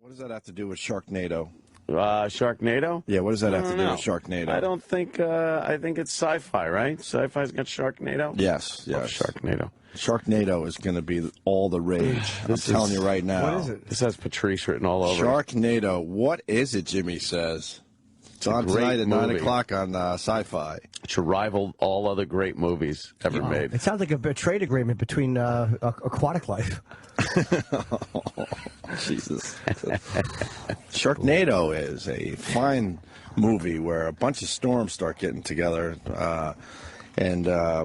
What does that have to do with Sharknado? Sharknado? Yeah, what does that have to do with Sharknado? I don't think, I think it's sci-fi, right? Sci-fi's got Sharknado? Yes. Sharknado. Sharknado is going to be all the rage. I'm telling you right now. What is it? This has Patrice written all over it. Sharknado. What is it, Jimmy says? It's on tonight at 9 o'clock on Sci-Fi. It should rival all other great movies ever made. It sounds like a trade agreement between Aquatic Life. Jesus. Sharknado is a fine movie where a bunch of storms start getting together and a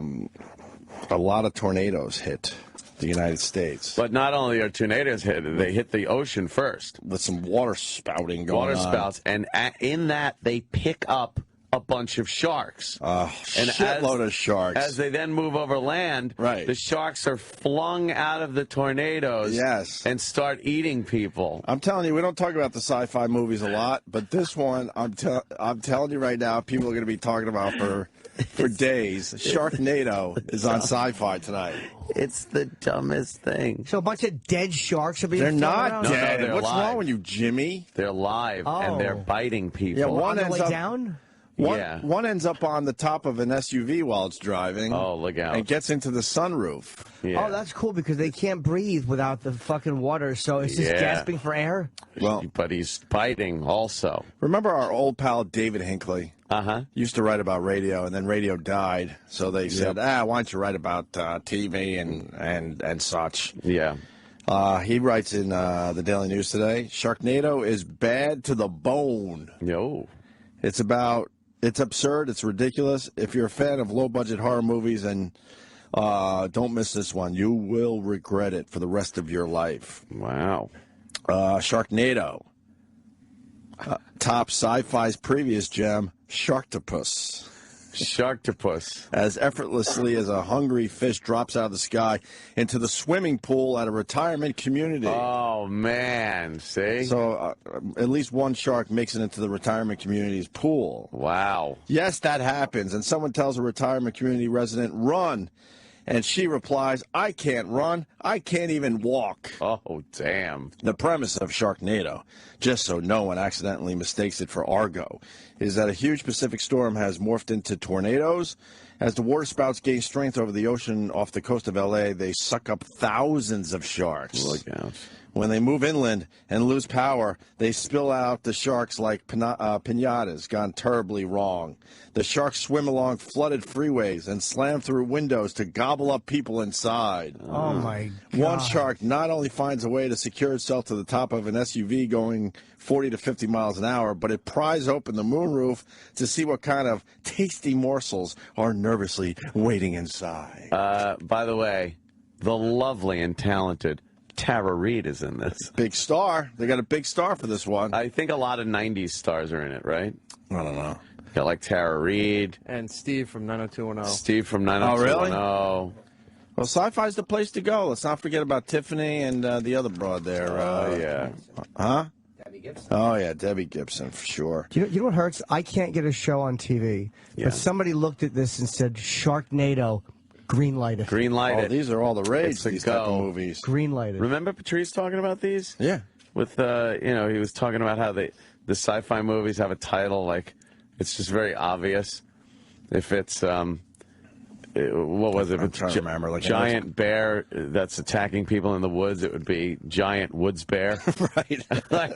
lot of tornadoes hit the United States. But not only are tornadoes hit, they hit the ocean first. With some water spouting going on. Water spouts. And in that, they pick up a bunch of sharks. Shitload of sharks. As they then move over land, the sharks are flung out of the tornadoes and start eating people. I'm telling you, we don't talk about the sci-fi movies a lot, but this one, I'm telling you right now, people are going to be talking about for days. Sharknado is on Sci-Fi tonight. It's the dumbest thing. So a bunch of dead sharks are being They're thrown not around? dead. No, they're What's alive. wrong with you, Jimmy? They're live, and they're biting people. Yeah, On the way down? One ends up on the top of an SUV while it's driving. Oh, look out. And gets into the sunroof. Oh, that's cool because they can't breathe without the fucking water, so it's just gasping for air? Well, but he's biting also. Remember our old pal David Hinckley? Uh-huh. Used to write about radio, and then radio died. So they said, why don't you write about TV and such? Yeah. He writes in the Daily News today, Sharknado is bad to the bone. No. It's absurd. It's ridiculous. If you're a fan of low-budget horror movies, and don't miss this one. You will regret it for the rest of your life. Wow. Sharknado. Top Sci-Fi's previous gem, Sharktopus. Sharktopus. As effortlessly as a hungry fish drops out of the sky into the swimming pool at a retirement community. Oh, man. See? So at least one shark makes it into the retirement community's pool. Wow. Yes, that happens. And someone tells a retirement community resident, run. And she replies, I can't run. I can't even walk. Oh, damn. The premise of Sharknado, just so no one accidentally mistakes it for Argo, is that a huge Pacific storm has morphed into tornadoes. As the water spouts gain strength over the ocean off the coast of L.A., they suck up thousands of sharks. Look out. When they move inland and lose power, they spill out the sharks like piñatas gone terribly wrong. The sharks swim along flooded freeways and slam through windows to gobble up people inside. Oh, my God. One shark not only finds a way to secure itself to the top of an SUV going 40 to 50 miles an hour, but it pries open the moonroof to see what kind of tasty morsels are nervously waiting inside. By the way, the lovely and talented Tara Reid is in this. Big star. They got a big star for this one. I think a lot of 90s stars are in it, right? I don't know. Got like Tara Reid. And Steve from 90210. Steve from 90210. Oh, really? Well, Sci-Fi's the place to go. Let's not forget about Tiffany and the other broad there. Yeah. Huh? Debbie Gibson. Oh, yeah, Debbie Gibson, for sure. You know what hurts? I can't get a show on TV, but somebody looked at this and said, Sharknado, green-lighted. Green-lighted. Oh, these are all the rage, these type of movies. Green-lighted. Remember Patrice talking about these? Yeah. With, he was talking about how the sci-fi movies have a title, like, it's just very obvious. If it's, what was it? I'm trying to remember. Like giant bear that's attacking people in the woods, it would be giant woods bear. Right.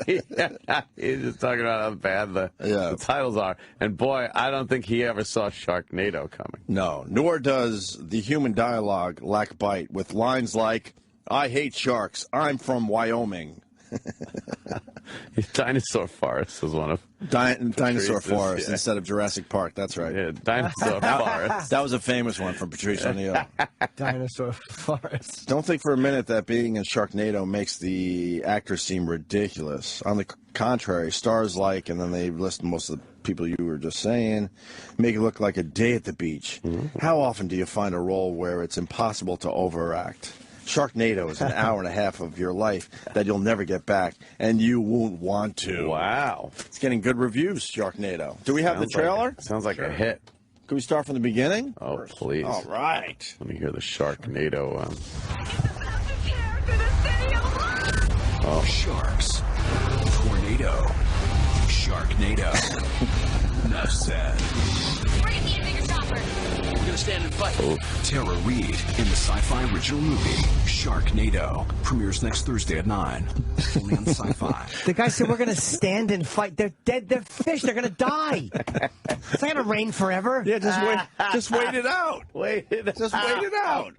He's just talking about how bad the titles are. And boy, I don't think he ever saw Sharknado coming. No, nor does the human dialogue lack bite with lines like, I hate sharks, I'm from Wyoming. Dinosaur Forest was one of Dinosaur Forest instead of Jurassic Park. That's right. Yeah, Dinosaur Forest. That was a famous one from Patrice O'Neill. Dinosaur Forest. Don't think for a minute that being in Sharknado makes the actors seem ridiculous. On the contrary, stars like, and then they list most of the people you were just saying, make it look like a day at the beach. Mm-hmm. How often do you find a role where it's impossible to overact? Sharknado is an hour and a half of your life that you'll never get back, and you won't want to. Wow. It's getting good reviews, Sharknado. Do we have the trailer? Sounds like a hit. Can we start from the beginning? Oh, please. All right. Let me hear the Sharknado. Oh, sharks. Sharknado. Sharknado. Enough said. We're gonna need a bigger chopper. We're gonna stand and fight. Tara Reid in the Sci-fi original movie Sharknado premieres next Thursday at 9. Only on Sci-Fi. The guy said we're going to stand and fight. They're dead. They're fish. They're going to die. It's not going to rain forever. Yeah, just wait it out. Just wait it out.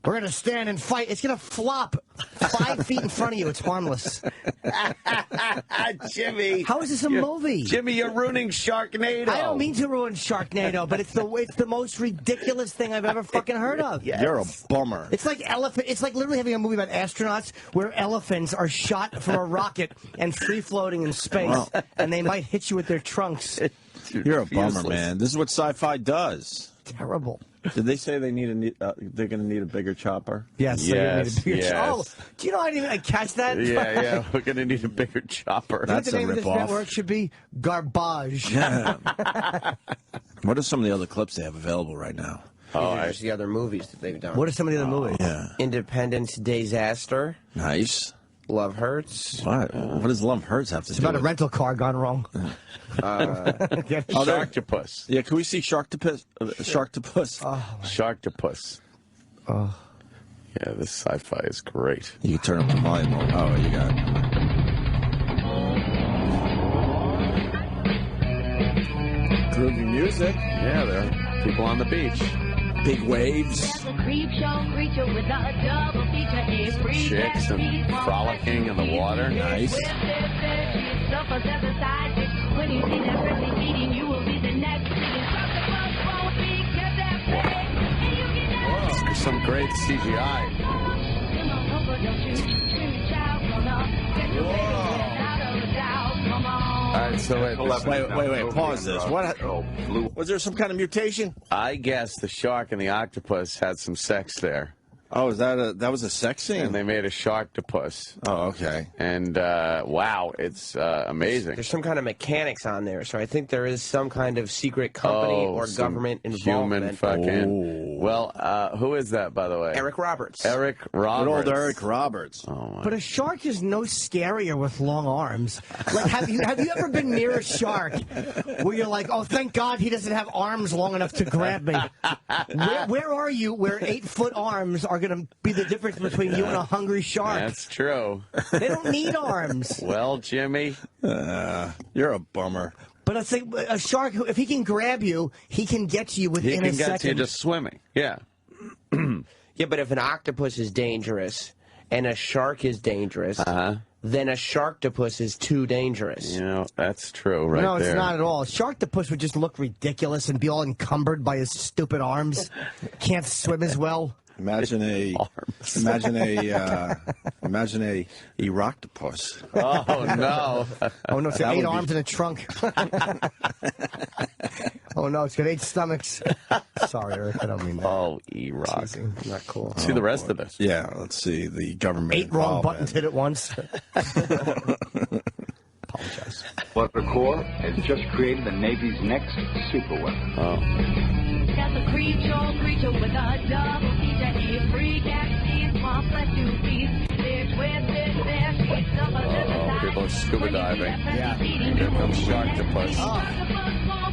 We're going to stand and fight. It's going to flop 5 feet in front of you. It's harmless. Jimmy. How is this a movie? Jimmy, you're ruining Sharknado. I don't mean to ruin Sharknado, but it's the most ridiculous thing I've ever fucking heard of. Yes. You're a bummer. It's like literally having a movie about astronauts where elephants are shot from a rocket and free floating in space, and they might hit you with their trunks. You're a bummer, man. This is what sci-fi does. Terrible. Did they say they're going to need a bigger chopper? Yes. Yes, Oh, do you know I didn't even catch that? Yeah. We're going to need a bigger chopper. That's the name of this rip-off. network should be Garbage. Yeah. What are some of the other clips they have available right now? These are just the other movies that they've done. What are some of the other movies? Yeah. Independence Disaster, Nice. Love Hurts. What does Love Hurts have to It's do about a with rental car gone wrong. Sharktopus. Yeah, can we see Sharktopus? Sharktopus? Sharktopus. Oh. Yeah, this sci-fi is great. You can turn up the volume. Oh, you got it. Groovy music. Yeah, there are people on the beach. Big waves. That's a creep show creature with a double feature. It's free Chicks and frolicking in the water. Nice. When you see that person eating, you will be the next. There's some great CGI. All right, so Wait, pause this. What? Was there some kind of mutation? I guess the shark and the octopus had some sex there. Oh, that was a sex scene? And they made a Sharktopus. Oh, okay. And, wow, it's amazing. There's some kind of mechanics on there, so I think there is some kind of secret company or some government human involvement. fucking... Well, who is that, by the way? Eric Roberts. Eric Roberts. Good old Eric Roberts. Oh, my. But a shark is no scarier with long arms. Like, have you ever been near a shark where you're like, oh, thank God he doesn't have arms long enough to grab me? Where are you where 8-foot arms are going to be the difference between you and a hungry shark? That's true. They don't need arms. Well, Jimmy. You're a bummer. But it's like a shark, if he can grab you, he can get to you He within a can get second. to you just swimming. Yeah. Yeah, but if an octopus is dangerous and a shark is dangerous, then a Sharktopus is too dangerous. You know, that's true right No, there. it's not at all. Sharktopus would just look ridiculous and be all encumbered by his stupid arms. Can't swim as well. Imagine a Eroctopus. Oh, no. Oh, no, it's got That 8 would be- arms and a trunk. Oh, no, it's got 8 stomachs. Sorry, Eric, I don't mean that. Oh, E-Rock. Not cool. See the rest of this. Yeah, let's see the government. 8 wrong involvement. buttons hit at once. Apologize. But the Corps has just created the Navy's next superweapon. Oh. That's a creep show creature with a double feature. It's free gas, small flesh to feast. There's twisted fish, it's People are scuba diving. Yeah. Here comes Sharktopus.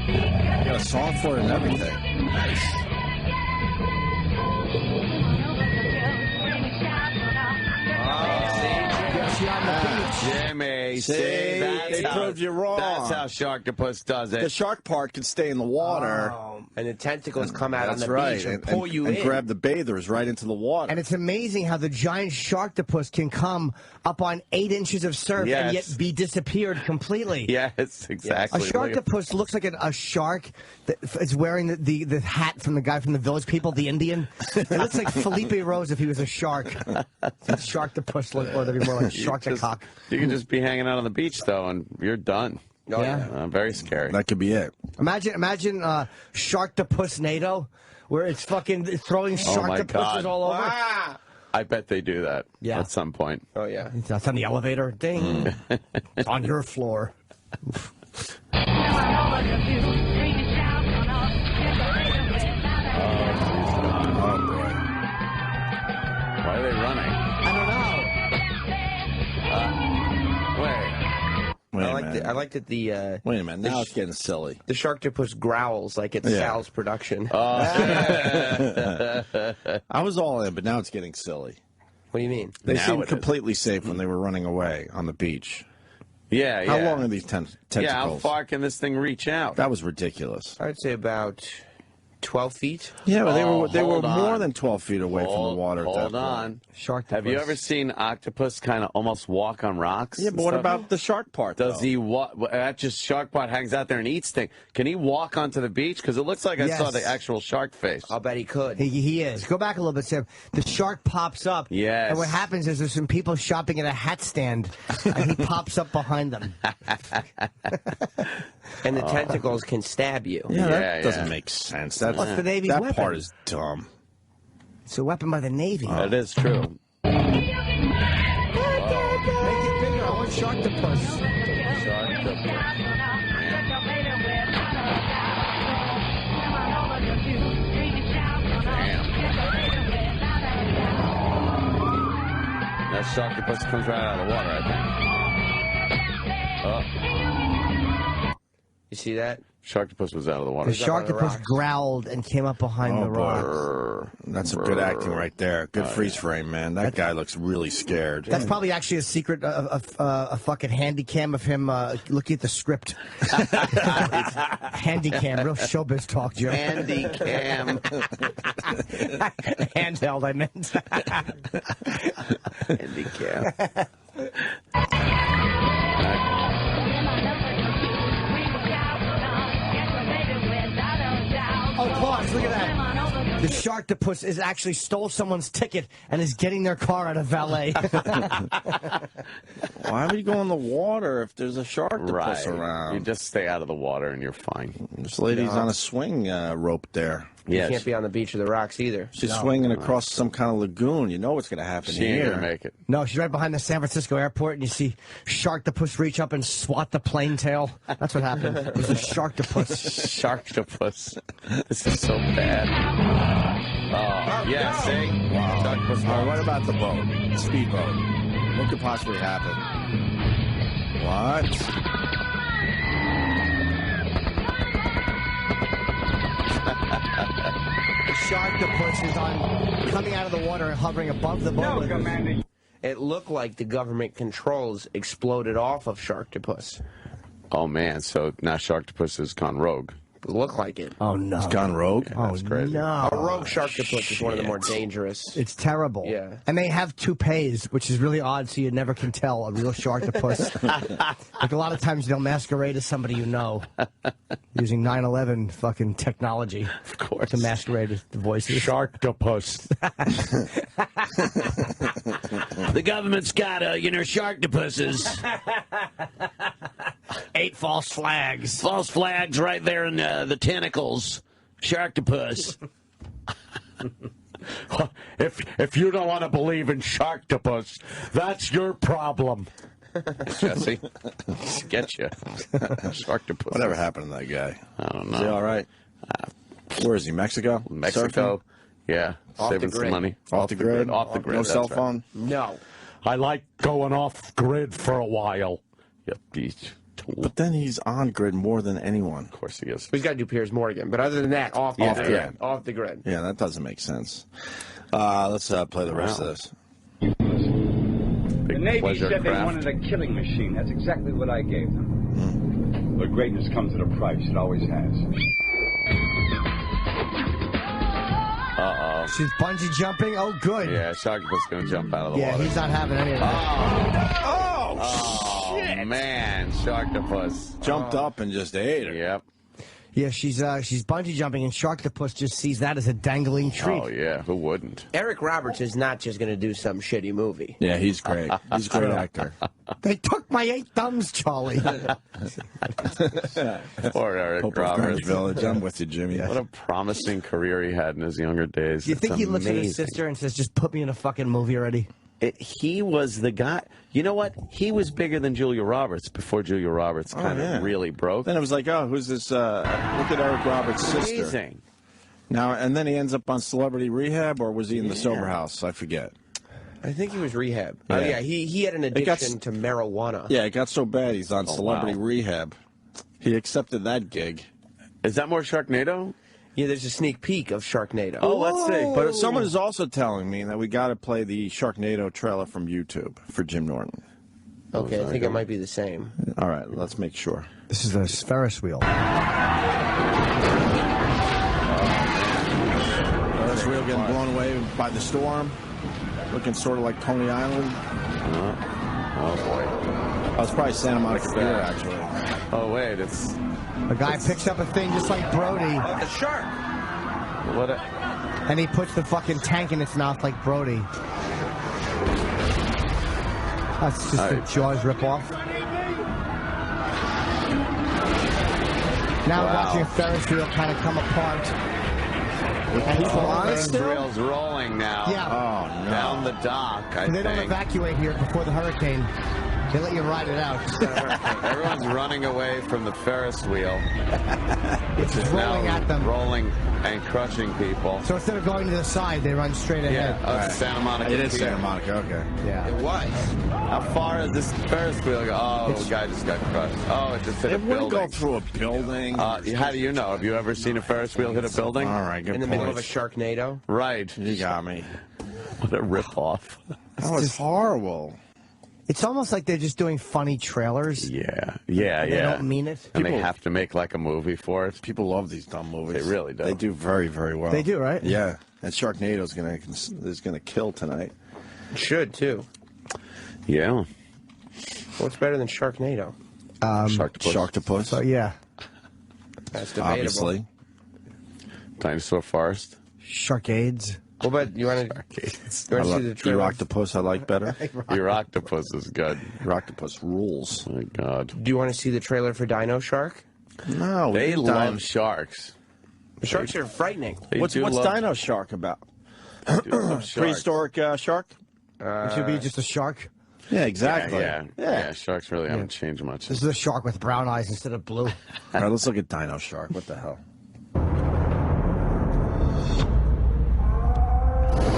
You got a song for it and everything. Nice. Jimmy, See, that's they proved you wrong. That's how Sharktopus does it. The shark part can stay in the water. And the tentacles come out That's on the right, beach and pull you and in. grab the bathers right into the water. And it's amazing how the giant Sharktopus can come up on 8 inches of surf and yet Yes. be disappeared completely. Yes, exactly. A Sharktopus looks like a shark that is wearing the hat from the guy from the Village People, the Indian. It looks like Felipe Rose if he was a shark. Sharktopus look, or they'd be more like Sharktacock. You can just be hanging out on the beach, though, and you're done. Oh, Yeah. Very scary. That could be it. Imagine Sharktopus-nado, where it's fucking throwing Oh, my Sharktopuses God. all over. I bet they do that at some point. Oh, yeah. That's on the elevator. Ding. It's on your floor. Oh boy. Why are they running? I don't know. Wait. I like that the Wait a minute, now it's getting silly. the Sharktopus growls like it's Sal's production. I was all in, but now it's getting silly. What do you mean? They Now seemed it is. completely safe when they were running away on the beach. Yeah, How long are these tentacles? Yeah, how far can this thing reach out? That was ridiculous. I would say about 12 feet. Yeah, but they were hold more on. than 12 feet away from the water. Hold at that on. point. Sharktopus. Have you ever seen octopus kind of almost walk on rocks? Yeah, and but what stuff? about the shark part? Does though? he walk? That just shark part hangs out there and eats things. Can he walk onto the beach? Because it looks like I saw Yes. the actual shark face. I'll bet he could. He is. Go back a little bit, Sam. The shark pops up. Yes. And what happens is there's some people shopping at a hat stand, and he pops up behind them. And the tentacles can stab you. Yeah, that Yeah, doesn't yeah. make sense. That's What's the Navy's that weapon? part is dumb. It's a weapon by the Navy. That is true. Make it bigger. I want Sharktopus. That sharktopus comes right out of the water, I think. Oh, You see that? sharktopus was out of the water. The Sharktopus growled and came up behind the rock. That's some good acting right there. Good freeze frame, man. That guy looks really scared. That's probably actually a secret, a fucking handy cam of him looking at the script. Handy cam, real showbiz talk, Joe. Handy cam. Handheld, I meant. Handy cam. Oh, pause, look at that. The Sharktopus is actually stole someone's ticket and is getting their car out of valet. Why would you go in the water if there's a sharktopus Right. around? You just stay out of the water and you're fine. This lady's on a swing rope there. You Yes. can't be on the beach of the rocks either. She's swinging across some kind of lagoon. You know what's going to happen She ain't here. gonna make it. No, she's right behind the San Francisco airport, and you see Sharktopus reach up and swat the plane tail. That's what happened. It was a Sharktopus. Sharktopus. This is so bad. Oh, yeah, see? Sharktopus. All right, what about the boat? The speedboat. What could possibly happen? What? The Sharktopus is coming out of the water and hovering above the boat. with us. It looked like the government controls exploded off of Sharktopus. Oh, man. So now Sharktopus has gone rogue. It looked like it. Oh, no. It's gone rogue? Oh, That's crazy. no. A rogue Sharktopus is one of the more dangerous. It's terrible. Yeah. And they have toupees, which is really odd, so you never can tell a real Sharktopus. Like a lot of times they'll masquerade as somebody you know, using 9/11 fucking technology. Of course. To masquerade as the voices. Sharktopus. The government's got, Sharktopuses. 8 false flags. False flags right there in the tentacles. Sharktopus. If you don't want to believe in Sharktopus, that's your problem. Jesse, get you. Sharktopus. Whatever happened to that guy? I don't know. Is he all right? Where is he? Mexico? Mexico. Surfing? Yeah. Off Saving the some grid. money. Off the grid? Off the grid. No that's cell right. phone? No. I like going off grid for a while. Yeah, beach. But then he's on grid more than anyone. Of course he is. We've got to do Piers Morgan. But other than that, off the grid. grid. Off the grid. Yeah, that doesn't make sense. Let's play the rest of this. Big The Navy pleasure said they craft. wanted a killing machine. That's exactly what I gave them. But greatness comes at a price. It always has. Uh-oh. She's bungee jumping. Oh, good. Yeah, Sharktopus going to jump out of the Yeah, water. he's not having any of that. Oh, man. Sharktopus. Jumped up and just ate her. Yep. Yeah, she's bungee jumping, and Sharktopus just sees that as a dangling treat. Oh, yeah. Who wouldn't? Eric Roberts is not just going to do some shitty movie. Yeah, he's great. He's a great actor. They took my 8 thumbs, Charlie. Poor Eric Hope of Roberts. Greenwich Village. I'm with you, Jimmy. What a promising career he had in his younger days. Do you think It's he looks at his amazing. sister and says, just put me in a fucking movie already? He was the guy. You know what? He was bigger than Julia Roberts before Julia Roberts kind of really broke. Then it was like, oh, who's this? Look at Eric Roberts' sister. Amazing. Now, and then he ends up on Celebrity Rehab, or was he in the Sober House? I forget. I think he was rehab. Oh, yeah, he had an addiction to marijuana. Yeah, it got so bad he's on celebrity rehab. He accepted that gig. Is that more Sharknado? Yeah, there's a sneak peek of Sharknado. Oh, let's see. But someone is also telling me that we got to play the Sharknado trailer from YouTube for Jim Norton. Okay, I think it might be the same. All right, let's make sure. This is the Ferris wheel. Ferris wheel getting blown away by the storm. Looking sort of like Coney Island. Oh, boy. Oh, it's probably Santa Monica Pier, actually. Oh, wait, it's... A guy picks up a thing just like Brody. Oh, the shark! What And he puts the fucking tank in its mouth like Brody. That's just a Jaws ripoff. Now we're watching a Ferris wheel kind of come apart. And he's alive still? Reel's rolling now. Yeah. Oh, no. Down the dock, I They think. don't evacuate here before the hurricane. They let you ride it out. Everyone's running away from the Ferris wheel. It's rolling at them. Rolling and crushing people. So instead of going to the side, they run straight ahead. Yeah, it's Santa Monica. It is Pier. Santa Monica, okay. Yeah. It was. How far does this Ferris wheel go? Oh, the guy just got crushed. Oh, it just hit a It wouldn't building. go through a building. How do you know? Have you ever seen a Ferris wheel hit a building? All right, good In the point. middle of a Sharknado. Right. You got me. What a ripoff. That was horrible. It's almost like they're just doing funny trailers. Yeah. They don't mean it. And they have to make like a movie for it. People love these dumb movies. They really do. They do very, very well. They do, right? Yeah. And Sharknado is gonna kill tonight. It should, too. Yeah. What's better than Sharknado? Sharktopus. So, yeah. That's debatable. Obviously. Dinosaur Forest. Sharkades. What about, you want to see the trailer? Octopus I like better. Your octopus is good. Your Octopus rules. Oh, my God. Do you want to see the trailer for Dino Shark? No, They love sharks. The sharks are frightening. What's Dino Shark about? Prehistoric shark? It should be just a shark. Yeah, exactly. Yeah, sharks really haven't changed much. This is a shark with brown eyes instead of blue. All right, let's look at Dino Shark. What the hell?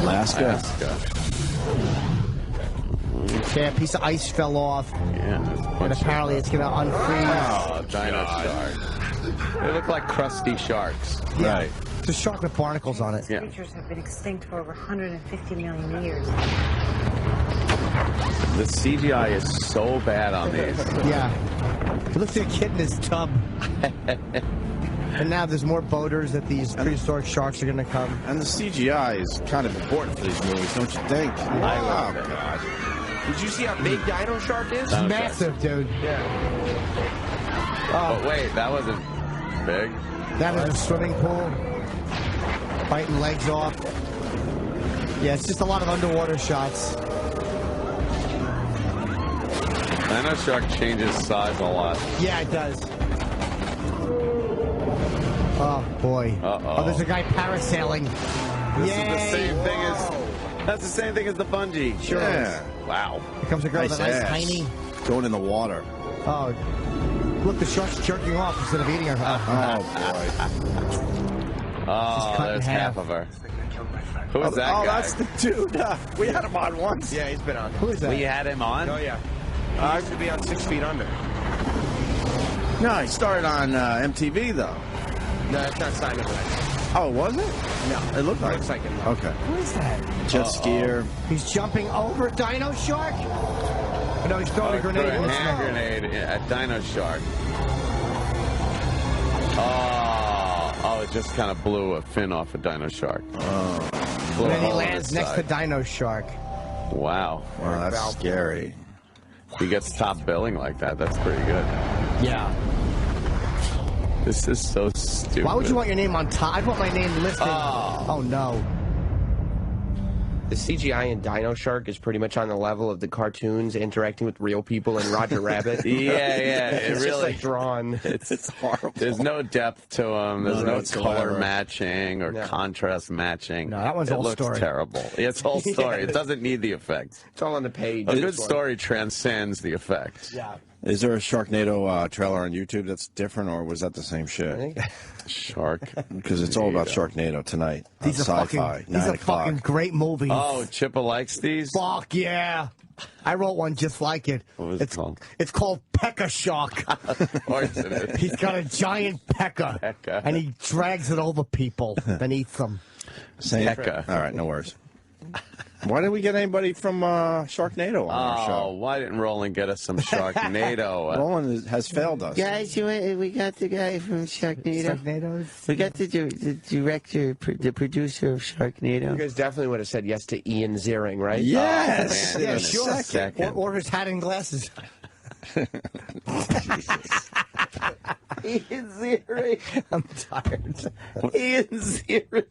Alaska. Yeah, a piece of ice fell off. Yeah. And apparently it's going to unfreeze. Oh, Dino Shark. They look like crusty sharks. Yeah. Right. It's a shark with barnacles on it. Yeah. Creatures have been extinct for over 150 million years. The CGI is so bad on these. Yeah. It looks like a kid in his tub. And now there's more boaters that these prehistoric sharks are going to come. And the CGI is kind of important for these movies, don't you think? love it. God. Did you see how big Dino Shark is? Dino Massive, dude. But wait, that wasn't big. That is a swimming pool. Biting legs off. Yeah, it's just a lot of underwater shots. Dino Shark changes size a lot. Yeah, it does. Oh, boy. Uh-oh. Oh, there's a guy parasailing. This Yay. is the same thing as... That's the same thing as the bungee. Sure Yeah. Wow. Here comes a girl with a nice ass. tiny... Going in the water. Oh, look, the shark's jerking off instead of eating her. Oh, boy. Oh, cut in there's half. half of her. Who is that guy? That's the dude. We had him on once. Yeah, he's been on. Who is that? We had him on? Oh, yeah. He used to be on 6 Feet Under. No, he started on MTV, though. No, it's not Simon Rex. Oh, was it? No. It looked like Looks like him. Okay. Who is that? Jet skier. He's jumping over Dino Shark? Oh, no, he's throwing a grenade in a the hand snow. grenade at Dino Shark. Oh, it just kind of blew a fin off a Dino Shark. Blew And a then he hole in lands his next to side. Dino Shark. Wow. Wow, that's scary. He gets top billing like that. That's pretty good. Yeah. This is so stupid. Why would you want your name on top? I want my name listed. Oh. Oh, no. The CGI in Dino Shark is pretty much on the level of the cartoons interacting with real people in Roger Rabbit. Yeah, it It's just really... like drawn. It's horrible. There's no depth to them. There's no whatsoever. color matching or No. contrast matching. No, that one's it all looks story. terrible. It's whole story. It doesn't need the effects. It's all on the page. A good story transcends the effects. Yeah. Is there a Sharknado trailer on YouTube that's different, or was that the same shit? Shark. Because it's all about Sharknado tonight. These are Sci-fi. these are fucking great movies. Oh, Chippa likes these? Fuck yeah. I wrote one just like it. What was it called? It's called Pecker Shark. Of course it is. He's got a giant pecker, and he drags it over people, then eats them. Pecker. All right, no worries. Why didn't we get anybody from Sharknado on our show? Oh, why didn't Roland get us some Sharknado? Roland has failed us. Guys, we got the guy from Sharknado. We got the director, the producer of Sharknado. You guys definitely would have said yes to Ian Ziering, right? Yes! Oh, man. Yeah, sure. Or his hat and glasses. Ian Ziering. I'm tired. Ian Ziering.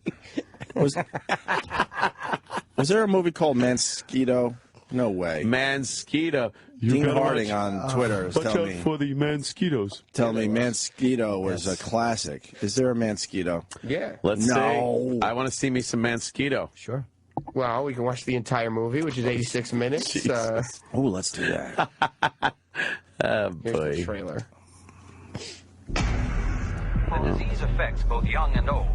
Was there a movie called Mosquito? No way. Mosquito. Dean Harding on Twitter is telling me. for the mosquitoes. Tell me Mosquito was a classic. Is there a Mosquito? Yeah. Let's No. see. I want to see me some Mosquito. Sure. Well, we can watch the entire movie, which is 86 minutes. Oh, let's do that. Oh, Here's the boy. trailer. The disease affects both young and old.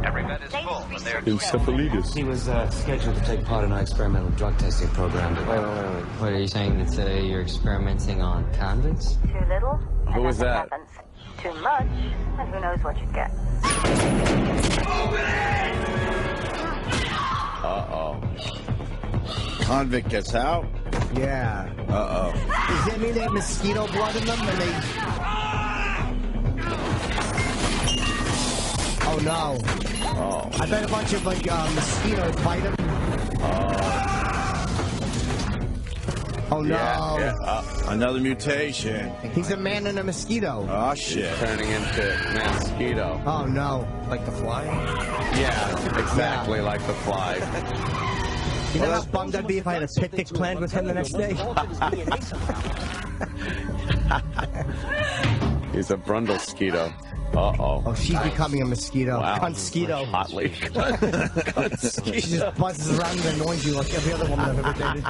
Every bed is full, and they're Encephalitis. He was scheduled to take part in our experimental drug testing program. What are you saying? That you're experimenting on convicts? Too little, and Who was nothing that? happens. Too much, and who knows what you get. Uh-oh. Convict gets out. Yeah. Uh-oh. Does that mean they have mosquito blood in them? And they... Oh, no. Oh. I bet a bunch of, mosquitoes bite him. Oh, no. Yeah. Another mutation. He's a man and a mosquito. Oh, shit. Turning into Mosquito. Oh, no. Like the fly? Yeah, exactly like the fly. You know how bummed I'd be if I had a picnic planned with him the next day? He's a Brundlesquito. Uh-oh. Oh, she's becoming a mosquito. Wow. Cunt-squito. Hotly. She just buzzes around and annoys you like every other woman I've ever dated.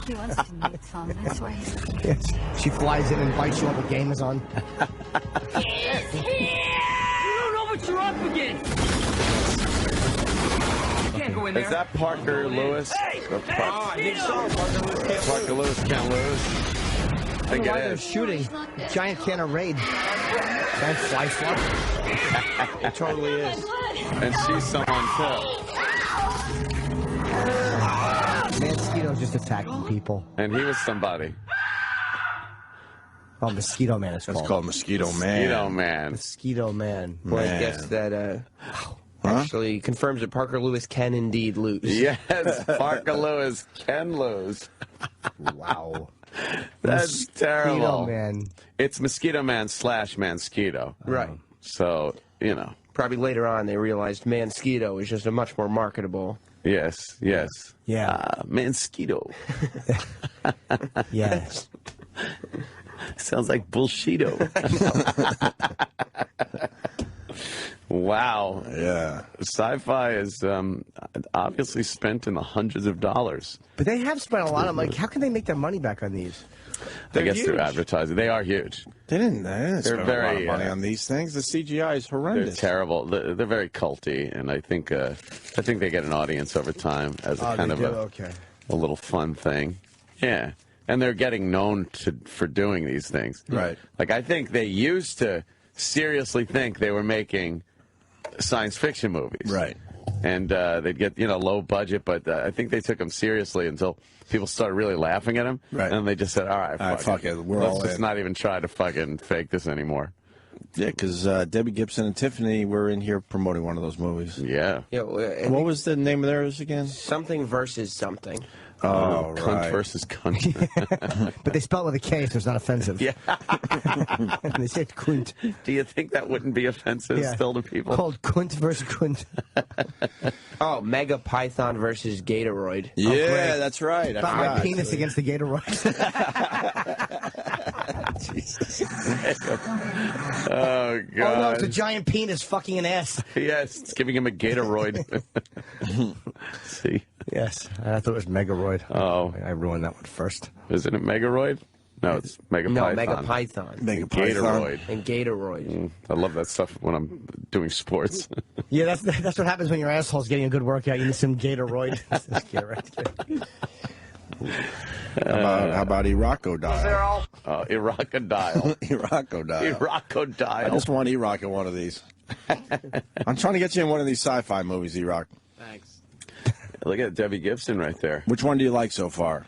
He wants to meet some. That's why he's... Yes. She flies in and bites you while the game is on. You don't know what you're up against. You can't go in there. Is that Parker Lewis? Parker Lewis can't lose. I think Why it they're is. shooting. Giant can of raid. Giant fly swat. It totally is. And she's someone too. Mosquito's just attacking people. And he was somebody. Oh, Mosquito Man is called. It's called Mosquito Man. Mosquito Man. Mosquito Man. Well, I Man. guess that actually confirms that Parker Lewis can indeed lose. Yes, Parker Lewis can lose. Wow. That's terrible. Mosquito Man. It's Mosquito Man / Mosquito. Right. So, you know. Probably later on they realized Mosquito is just a much more marketable. Yes, yes. Yeah. Mosquito. Yes. Sounds like bullshito. Wow. Yeah. Sci-fi is obviously spent in the hundreds of dollars. But they have spent a lot of money. How can they make their money back on these? I guess huge. through advertising. They are huge. They didn't spend a lot very, of money on these things. The CGI is horrendous. They're terrible. They're very culty, and I think they get an audience over time as a kind of a little fun thing. Yeah, and they're getting known for doing these things. Right. Like I think they used to seriously think they were making science fiction movies. Right. And they'd get, low budget, but I think they took them seriously until people started really laughing at them. Right. And they just said, all right, fuck it. We're Let's all just in. not even try to fucking fake this anymore. Yeah, because Debbie Gibson and Tiffany were in here promoting one of those movies. Yeah. What was the name of theirs again? Something versus something. Oh, Cunt right. versus cunt. But they spell it with a K, so it's not offensive. Yeah. And they say kunt. Do you think that wouldn't be offensive still to people? Called kunt versus kunt. Oh, Mega Python versus Gatoroid. Yeah, that's right. I About my forgot. penis against the Gatoroid. Oh, God. Oh, no, it's a giant penis fucking an ass. Yes, it's giving him a Gatoroid. See? Yes, I thought it was Megaroid. Oh. I ruined that one first. Isn't it Megaroid? No, it's Megapython. No, Megapython. Gatoroid. And Gatoroid. I love that stuff when I'm doing sports. Yeah, that's what happens when your asshole's getting a good workout. You need some Gatoroid. How about Irocodile? Irocodile. Irocodile. Irocodile. I just want Erock in one of these. I'm trying to get you in one of these sci-fi movies, Erock. Thanks. Look at Debbie Gibson right there. Which one do you like so far?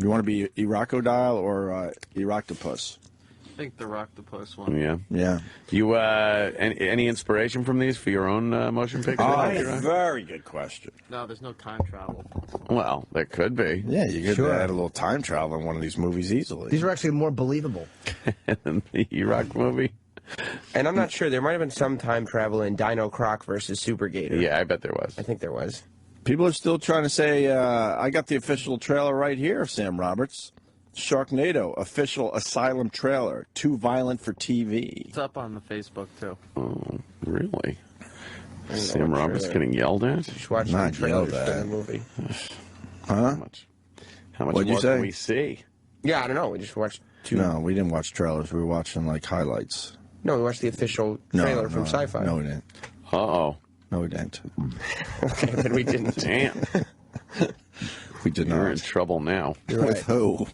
You want to be Irocodile or Sharktopus? I think the Sharktopus one. Yeah. Yeah. You any inspiration from these for your own motion picture? Oh, very good question. No, there's no time travel. Well, there could be. Yeah, you could add a little time travel in one of these movies easily. These are actually more believable. than the Iraq movie. And I'm not sure. There might have been some time travel in Dino Croc versus Super Gator. Yeah, I bet there was. I think there was. People are still trying to say, I got the official trailer right here of Sam Roberts. Sharknado, official asylum trailer. Too violent for TV. It's up on the Facebook, too. Oh, really? Sam Roberts getting yelled at? Just watch Not the trailers yelled for at. the movie. Huh? How much What'd you more say? can we see? Yeah, I don't know. We just watched two. No, we didn't watch trailers. We were watching, like, highlights. No, we watched the official trailer from Sci-Fi. No, we didn't. Uh-oh. No, we didn't. Okay, then we didn't. Damn. We did not. You're in trouble now. With who?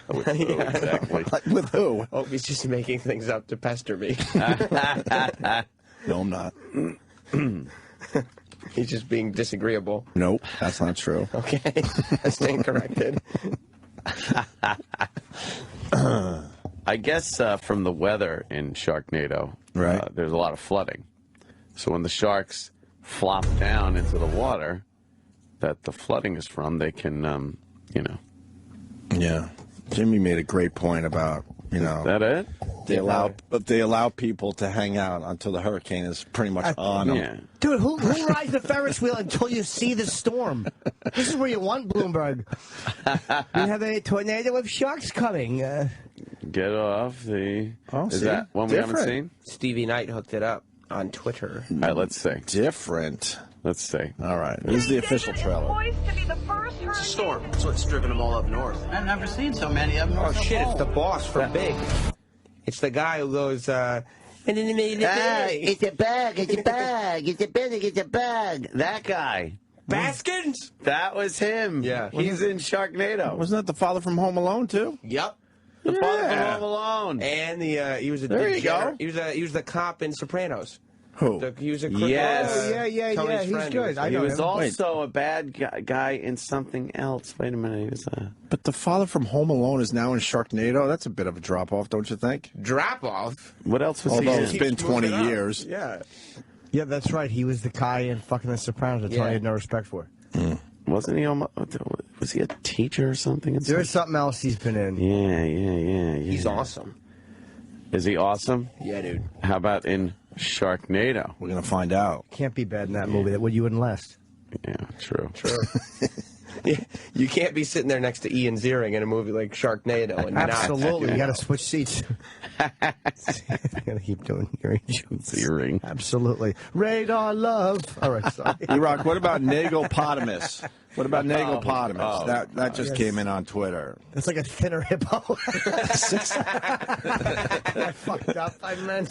With who, exactly. With who? Oh, he's just making things up to pester me. No, I'm not. He's just being disagreeable. Nope, that's not true. Okay, I stand corrected. I guess from the weather in Sharknado, right. There's a lot of flooding. So when the sharks flop down into the water that the flooding is from, they can, Yeah. Jimmy made a great point about, Is that it? They allow people to hang out until the hurricane is pretty much on them. Yeah. Dude, who rides the Ferris wheel until you see the storm? This is where you want Bloomberg. We have a tornado of sharks coming. Get off the... Is see? that one we haven't Different. seen? Stevie Knight hooked it up on Twitter. All right, let's see. Different. Let's see. All right. Here's the official trailer. It's a storm. That's what's driven them all up north. I've never seen so many of them. Oh, shit, it's the boss from Big. It's the guy who goes, it's a bug, it's a bug, it's a bug, it's a bug. That guy. Baskins? That was him. Yeah. He's in Sharknado. Wasn't that the father from Home Alone, too? Yep. The father from Home Alone. And he was a There you go. He was the cop in Sopranos. Who? He was a Yes. Oh, yeah. Tony's He's friend. good. I He know was him. also a bad guy in something else. Wait a minute. He was But the father from Home Alone is now in Sharknado? That's a bit of a drop-off, don't you think? Drop off. What else was Although he in? it's been 20 years. Yeah. Yeah, that's right. He was the guy in fucking The Sopranos that Tony had no respect for. Wasn't he almost... Was he a teacher or something? There's something else he's been in. Yeah. He's awesome. Is he awesome? Yeah, dude. How about in Sharknado? We're going to find out. Can't be bad in that movie. That would you wouldn't last. Yeah, true. Yeah, you can't be sitting there next to Ian Ziering in a movie like Sharknado and Absolutely. You got to to switch seats. You got to keep doing your Ziering. Absolutely. Radar love. All right, sorry. E-Rock, what about Nagelpotamus? What about Nagelpotamus? Oh. That just came in on Twitter. It's like a thinner hippo. I fucked up. I meant.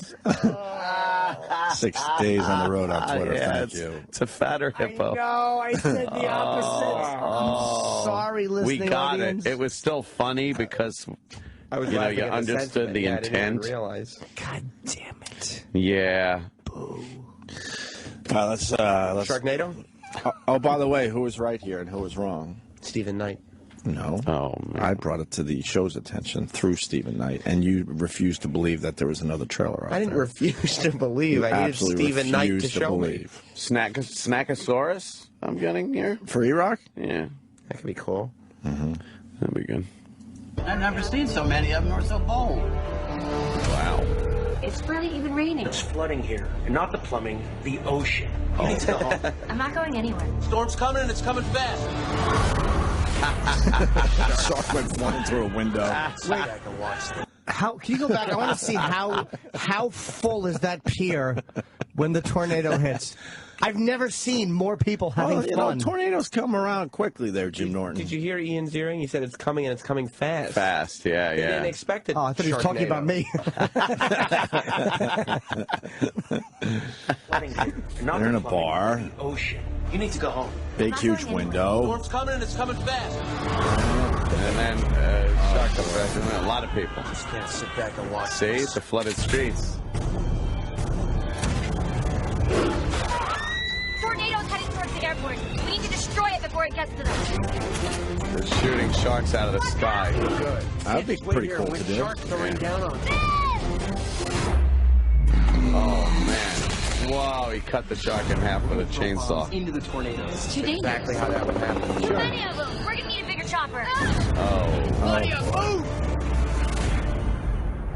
6 days on the road on Twitter. Thank you. It's a fatter hippo. No, I said the opposite. I'm sorry, listening We got audience. it. It was still funny because I was you laughing at the understood sentiment. the Yeah, I didn't even intent. realize. God damn it. Yeah. Let's Sharknado? Oh, by the way, who was right here and who was wrong? Stephen Knight. No. Oh, man. I brought it to the show's attention through Stephen Knight, and you refused to believe that there was another trailer out I didn't there. refuse to believe. You I needed absolutely Stephen Knight to refused show me. believe. Snackosaurus, I'm getting here. For E-Rock? Yeah. That could be cool. That'd be good. I've never seen so many of them or so bold. Wow. It's barely even raining. It's flooding here, and not the plumbing, the ocean. You need to go home. I'm not going anywhere. Storm's coming, and it's coming fast. Shark went flying through a window. Wait, I can watch them. How can you go back? I want to see how full is that pier when the tornado hits. I've never seen more people having fun. Tornadoes come around quickly there, Jim Norton. Did you hear Ian's earring? He said it's coming and it's coming fast. Fast, yeah, They didn't expect it. Oh, I thought he was talking about me. They're in a bar. Ocean. You need to go home. Big, huge window. Storm's coming and it's coming fast. And then Sharktopus, and then a lot of people. Just can't sit back and watch. See, the flooded streets. Tornado's heading towards the airport. We need to destroy it before it gets to them. They're shooting sharks out of the sky. Good. That would be pretty cool to do. Sharks are right down on it. Oh, man. Wow, he cut the shark in half with a chainsaw. Into the tornado. It's too dangerous. Exactly how that would happen. Too many of them. We're gonna need a bigger chopper.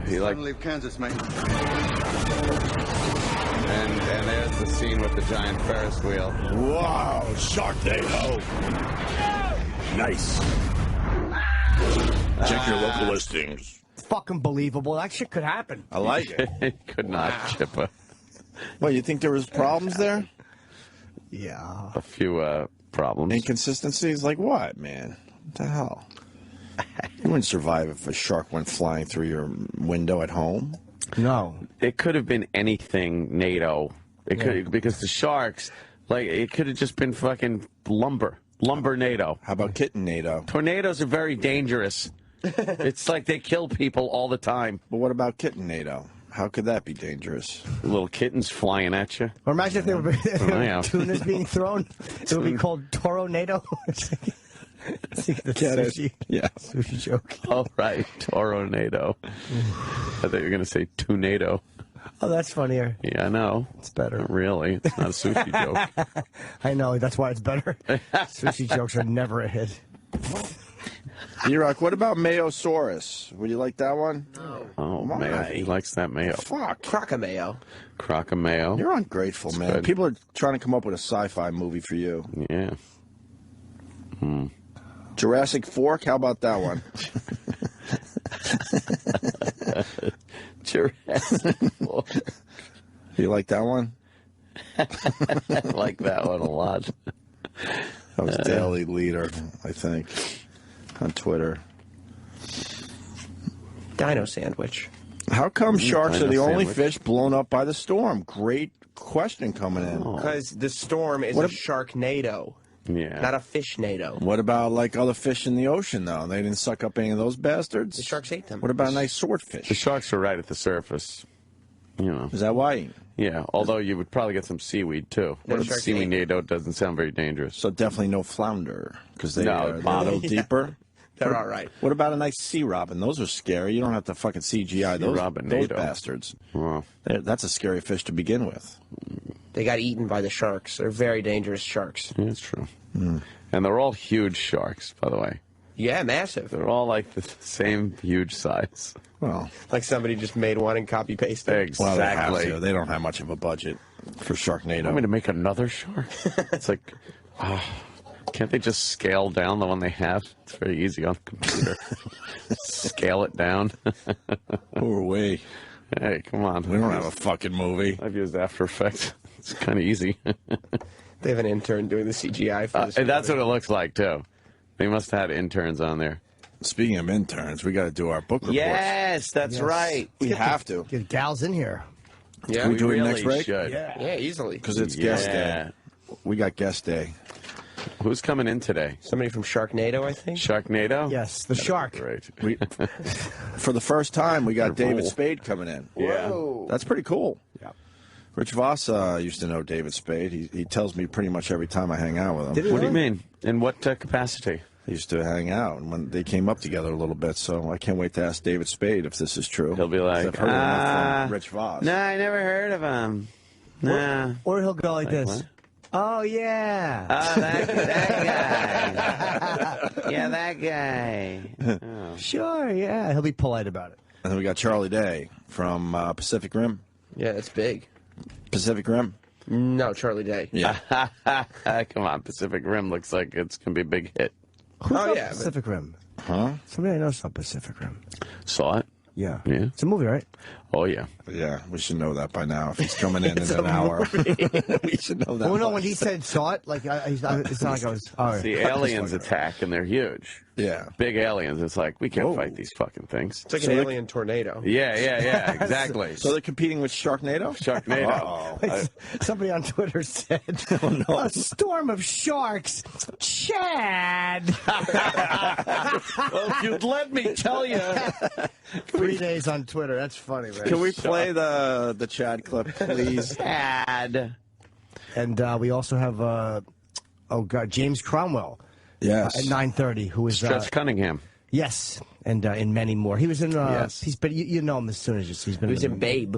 He like leave Kansas, mate. and there's the scene with the giant Ferris wheel. Wow, Sharknado. Nice. Check your local listings. It's fucking believable. That shit could happen. I like it. It could not, Chipper. Well, you think there was problems there? Yeah. A few problems. Inconsistencies? Like what, man? What the hell? You wouldn't survive if a shark went flying through your window at home. No. It could have been anything NATO. It could because the sharks, like, it could have just been fucking lumber. Lumber NATO. How about kitten NATO? Tornadoes are very dangerous. It's like they kill people all the time. But what about kitten NATO? How could that be dangerous? Little kittens flying at you. Or imagine if there were tunas being thrown. It would be called Toro-nado. The sushi. Yeah. Sushi joke. Oh, right. Toro-nado. I thought you were going to say tornado. Oh, that's funnier. Yeah, I know. It's better. Not really. It's not a sushi joke. I know. That's why it's better. Sushi jokes are never a hit. E-Rock, what about Mayosaurus? Would you like that one? No. Oh, mayo. He likes that mayo. Fuck. Crocamayo. Crocamayo. You're ungrateful, man. good. People are trying to come up with a sci-fi movie for you. Yeah. Jurassic Fork, how about that one? Jurassic Fork. You like that one? I like that one a lot. That was Daily Leader, I think, on Twitter. Dino sandwich. How come sharks are the only sandwich. fish blown up by the storm? Great question coming in. Because the storm is a Sharknado, Yeah. not a fishnado. What about, like, other fish in the ocean, though? They didn't suck up any of those bastards? The sharks ate them. What about a nice swordfish? The sharks are right at the surface. You know. Is that why? Yeah, although you would probably get some seaweed, too. No, What if sharks seaweed ate. NATO doesn't sound very dangerous? So definitely no flounder, because they No, are a bottom. little deeper. They're all right. What about a nice sea robin? Those are scary. You don't have to fucking CGI those robinado. bastards. Wow. That's a scary fish to begin with. They got eaten by the sharks. They're very dangerous sharks. Yeah, that's true. And they're all huge sharks, by the way. Yeah, massive. They're all like the same huge size. Well, Like somebody just made one and copy pasted. Exactly. well, they have to. They don't have much of a budget for Sharknado. Want me to make another shark? It's like, can't they just scale down the one they have? It's very easy on the computer. Scale it down. Who are we? Hey, come on. We don't have a fucking movie. I've used After Effects. It's kind of easy. They have an intern doing the CGI for this. And that's what it looks like, too. They must have had interns on there. Speaking of interns, we got to do our book reports. Yes, that's right. We have to. Get gals in here. Yeah, Can we do it really next break? should. yeah, easily. Because it's guest day. We got guest day. Who's coming in today? Somebody from Sharknado, I think. Sharknado? Yes, the shark. Great. For the first time, we got They're David cool. Spade coming in. Yeah. Whoa. That's pretty cool. Yeah. Rich Voss used to know David Spade. He tells me pretty much every time I hang out with him. Did he What do you really? mean? In what capacity? They used to hang out, and when they came up together a little bit, so I can't wait to ask David Spade if this is true. He'll be 'Cause like, I've heard enough from Rich Voss. No, I never heard of him. Nah. Or he'll go like this. what? Oh, yeah. Oh, that guy. Yeah, that guy. Oh. Sure, yeah. He'll be polite about it. And then we got Charlie Day from Pacific Rim. Yeah, that's big. Pacific Rim? No, Charlie Day. Yeah. Come on, Pacific Rim looks like it's going to be a big hit. Who's Oh, on yeah, Pacific Rim? Huh? Somebody I know saw Pacific Rim. Saw it? Yeah. Yeah. It's a movie, right? Oh, yeah. Yeah, we should know that by now. If he's coming in an hour, we should know that. Oh, no, when he said saw it, like, it's not like I was... Oh, the aliens attack, and they're huge. Yeah. Big aliens. It's like, we can't fight these fucking things. It's like an alien tornado. Yeah, exactly. So they're competing with Sharknado? Sharknado. Somebody on Twitter said, a storm of sharks. Chad! Well, if you'd let me tell you. 3 days on Twitter. That's funny, man. Can we play the Chad clip, please? Chad. And we also have, oh, God, James Cromwell. Yes. At 9:30, who is... Stretch Cunningham. Yes, and in many more. He was in... Yes. But you know him as soon as he's been... He was in Babe.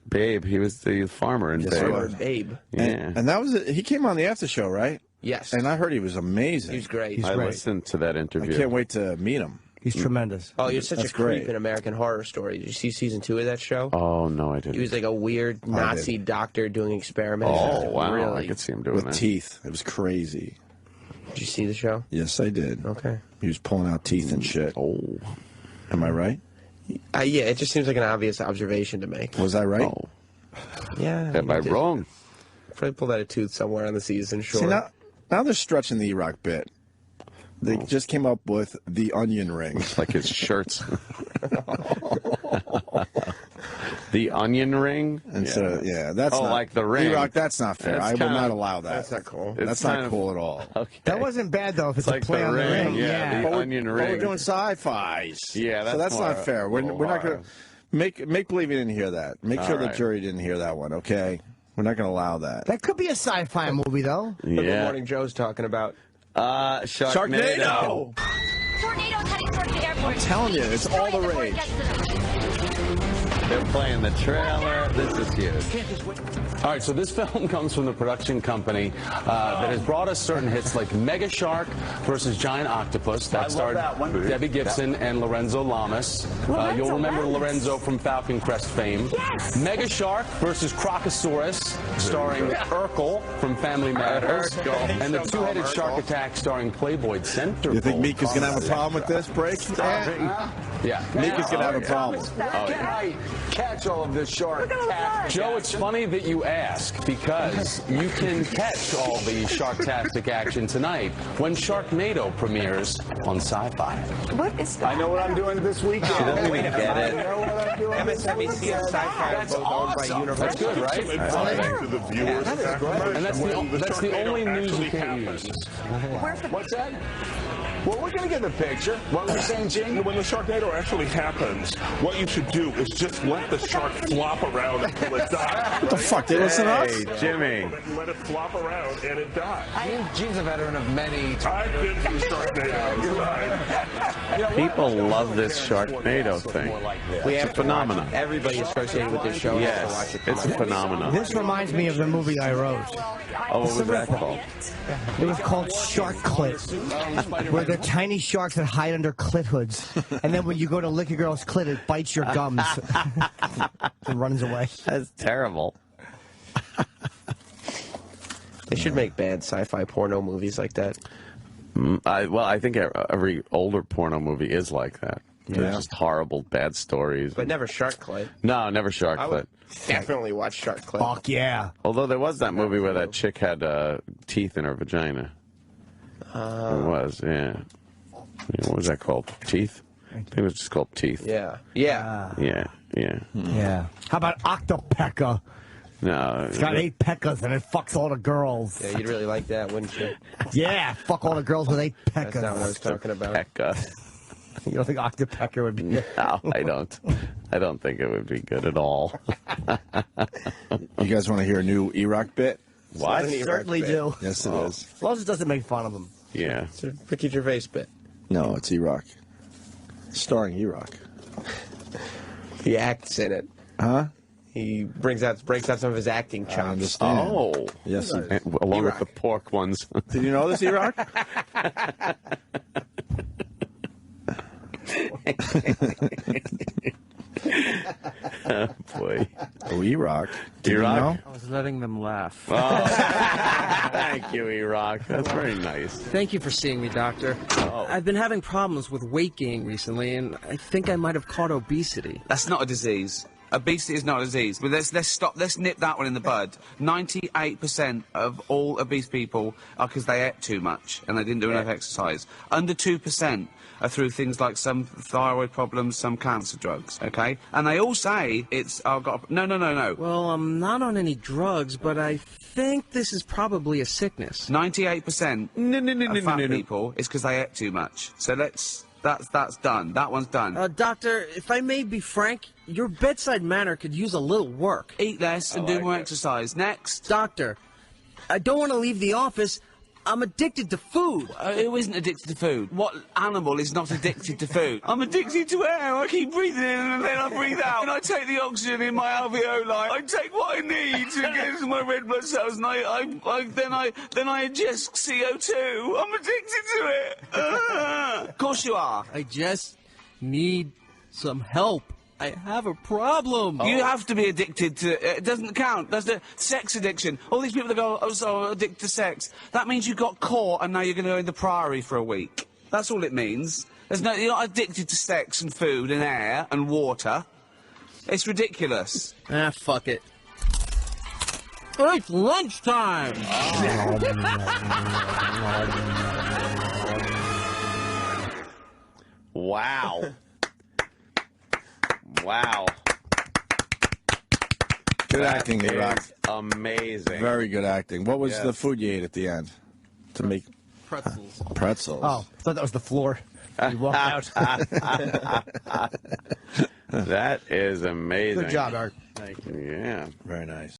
Babe. He was the farmer in Babe. Babe. Yeah. And that was it. He came on the after show, right? Yes. And I heard he was amazing. He's great. I listened to that interview. I can't wait to meet him. He's tremendous. Oh, you're such That's a creep great. in American Horror Story. Did you see season 2 of that show? Oh, no, I didn't. He was like a weird Nazi doctor doing experiments. Oh, wow. Really? I could see him doing With that. teeth. It was crazy. Did you see the show? Yes, I did. Okay. He was pulling out teeth and shit. Oh. Am I right? Yeah, it just seems like an obvious observation to make. Was I right? Oh. Yeah. Am I wrong? Probably pulled out a tooth somewhere on the season, sure. See, now they're stretching the E-Rock bit. They just came up with the onion ring. Like his shirts. The onion ring? Instead of, that's oh, not, like the ring. E-Rock, that's not fair. I will not allow that. That's not cool. That's not cool at all. Okay. That wasn't bad, though, if it's like a play the on ring. the ring. Yeah, the onion ring. But we're doing sci-fis. Yeah, so that's not fair. We're not going to make believe you didn't hear that. Make sure the jury didn't hear that one, okay? We're not going to allow that. That could be a sci-fi movie, though. What Good Morning Joe's talking about. Sharknado! Tornadoes heading towards the airport. I'm telling you, it's all the Before it rage. gets to them. They're playing the trailer. This is huge. All right, so this film comes from the production company that has brought us certain hits like Mega Shark versus Giant Octopus. That starred Debbie Gibson and Lorenzo Lamas. You'll remember Lorenzo from Falcon Crest fame. Yes. Mega Shark versus Crocosaurus, starring Urkel from Family Matters. And the two-headed shark attack starring Playboy Centerfold. You think Mika's going to have a problem with this break? Yeah. Mika's going to have a problem. How can I catch all of this shark attack? Joe, it's funny that you ask, because you can catch all the Sharktastic action tonight when Sharknado premieres on Sci-Fi. What is that? I know what I'm doing this weekend. She doesn't even get I know what I'm doing. MSNBC and Sci-Fi are both owned by Universal. That's good, right? To the viewers. And that's the only news you can't use. What's that? Well, we're going to get the picture. What were you saying, Jing? When the Sharknado actually happens, what you should do is just let the shark flop around until it dies. What the fuck? They listen to us? Hey, Jimmy. Let it flop around and it dies. Gene's a veteran of many. I've been through Sharknado. You're right. People love this Sharknado thing. We It's have a phenomenon. Everybody associated with this show has to watch Yes, it. it's a phenomenon. This reminds me of the movie I wrote. Oh, what was that called? It was called Shark Clit, where they're tiny sharks that hide under clit hoods. And then when you go to lick a girl's clit, it bites your gums and runs away. That's terrible. They should make bad sci-fi porno movies like that. I think every older porno movie is like that. They're just horrible, bad stories. But never Shark Clit. No, never Shark I Clit. would definitely watch Shark Clit. Fuck yeah. Although there was that movie where that chick had teeth in her vagina. It was, yeah. What was that called? Teeth? I think it was just called Teeth. Yeah. Yeah. Yeah. How about Octopecker? No. It's got 8 peckers and it fucks all the girls. Yeah, you'd really like that, wouldn't you? Yeah, fuck all the girls with 8 peckers. That's not what I was talking about. Pekka. You don't think Octopecker would be good? No, I don't. I don't think it would be good at all. You guys want to hear a new E-Rock bit? I certainly do. Yes, it is. As long as it doesn't make fun of them. Yeah. It's a Ricky Gervais bit. No, it's E-Rock. Starring E-Rock. He acts in it. Huh? He breaks out some of his acting chops. I understand. Oh. Yes, Along with the pork ones. Did you know this, E-Rock? Oh, boy. Oh, E-Rock. Did E-Rock? you know? was letting them laugh. Oh, thank you, E-Rock. That's very nice. Thank you for seeing me, Doctor. Oh. I've been having problems with weight gain recently, and I think I might have caught obesity. That's not a disease. Obesity is not a disease. But let's nip that one in the bud. 98% of all obese people are because they ate too much and they didn't do enough exercise. Under 2% are through things like some thyroid problems, some cancer drugs, okay? And they all say it's, no. Well, I'm not on any drugs, but I think this is probably a sickness. 98% of fat people is because they ate too much. So that's done. That one's done. Doctor, if I may be frank, your bedside manner could use a little work. Eat less and do more exercise. Next. Doctor, I don't want to leave the office. I'm addicted to food. Who isn't addicted to food? What animal is not addicted to food? I'm addicted to air. I keep breathing in and then I breathe out. And I take the oxygen in my alveoli. I take what I need to get into my red blood cells, and then I ingest CO2. I'm addicted to it. Of course you are. I just need some help. I have a problem. You have to be addicted to it. Doesn't count. That's the sex addiction. All these people that go, oh, so addicted to sex. That means you got caught and now you're going to go in the Priory for a week. That's all it means. You're not addicted to sex and food and air and water. It's ridiculous. Ah, fuck it. It's lunchtime. Wow. Wow. Good acting, E-Rock. Amazing. Very good acting. What was the food you ate at the end? To make pretzels. Pretzels. Oh, I thought that was the floor. You walked out. That is amazing. Good job, Art. Thank you. Yeah. Very nice.